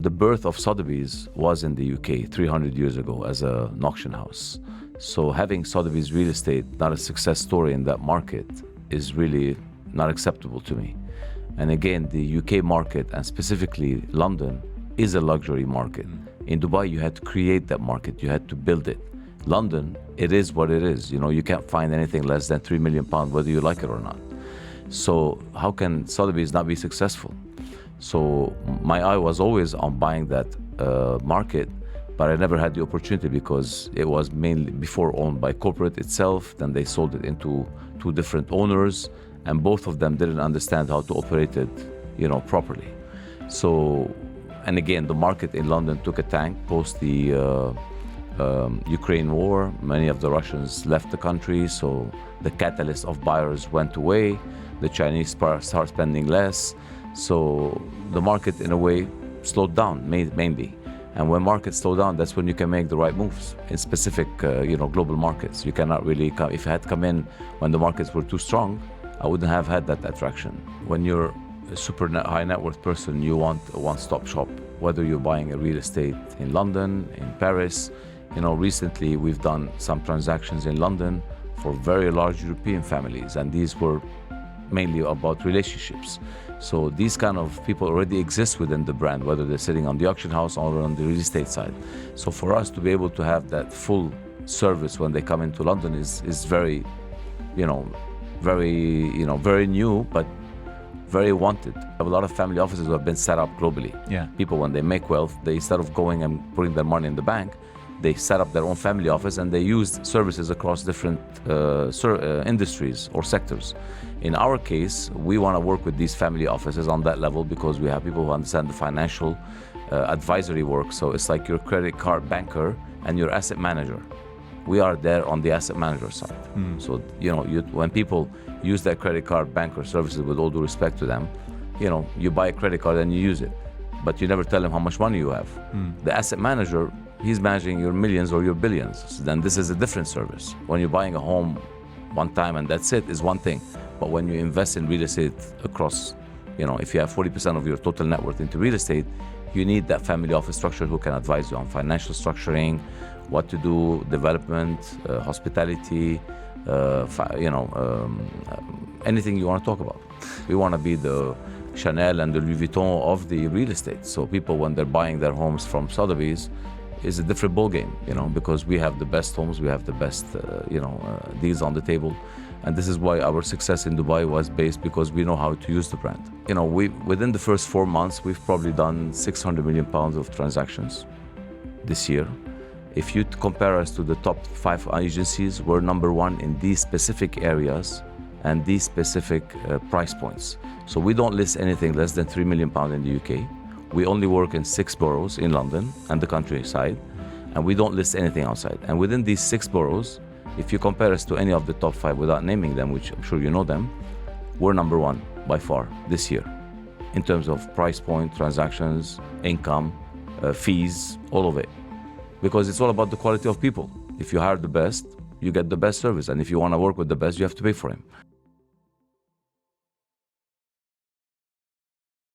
The birth of Sotheby's was in the UK 300 years ago as an auction house. So having Sotheby's real estate not a success story in that market is really not acceptable to me. And again, the UK market, and specifically London, is a luxury market. In Dubai, you had to create that market, you had to build it. London, it is what it is. You know, you can't find anything less than £3 million, whether you like it or not. So how can Sotheby's not be successful? So my eye was always on buying that market, but I never had the opportunity because it was mainly before owned by corporate itself. Then they sold it into two different owners, and both of them didn't understand how to operate it, properly. So, and again, the market in London took a tank post the Ukraine war. Many of the Russians left the country, so the catalyst of buyers went away. The Chinese start spending less. So the market, in a way, slowed down mainly. And when markets slow down, that's when you can make the right moves in specific, global markets. You cannot really come. If I had come in when the markets were too strong, I wouldn't have had that attraction. When you're a super high net worth person, you want a one-stop shop. Whether you're buying a real estate in London, in Paris, recently we've done some transactions in London for very large European families, and these were mainly about relationships. So these kind of people already exist within the brand, whether they're sitting on the auction house or on the real estate side. So for us to be able to have that full service when they come into London is very, very new, but very wanted. I have a lot of family offices who have been set up globally. Yeah. People, when they make wealth, they, instead of going and putting their money in the bank, they set up their own family office and they use services across different industries or sectors. In our case, we want to work with these family offices on that level because we have people who understand the financial advisory work. So it's like your credit card banker and your asset manager. We are there on the asset manager side. So, when people use their credit card banker services, with all due respect to them, you buy a credit card and you use it, but you never tell them how much money you have. The asset manager, he's managing your millions or your billions. So then this is a different service. When you're buying a home one time and that's it, is one thing. But when you invest in real estate across, if you have 40% of your total net worth into real estate, you need that family office structure who can advise you on financial structuring, what to do, development, hospitality, anything you want to talk about. We want to be the Chanel and the Louis Vuitton of the real estate. So people, when they're buying their homes from Sotheby's, is a different ballgame, because we have the best homes, we have the best, deals on the table. And this is why our success in Dubai was based, because we know how to use the brand. Within the first 4 months, we've probably done £600 million of transactions this year. If you compare us to the top 5 agencies, we're number one in these specific areas and these specific price points. So we don't list anything less than £3 million in the UK. We only work in 6 boroughs in London and the countryside, and we don't list anything outside. And within these 6 boroughs, if you compare us to any of the top 5 without naming them, which I'm sure you know them, we're number one by far this year in terms of price point, transactions, income, fees, all of it. Because it's all about the quality of people. If you hire the best, you get the best service. And if you want to work with the best, you have to pay for him.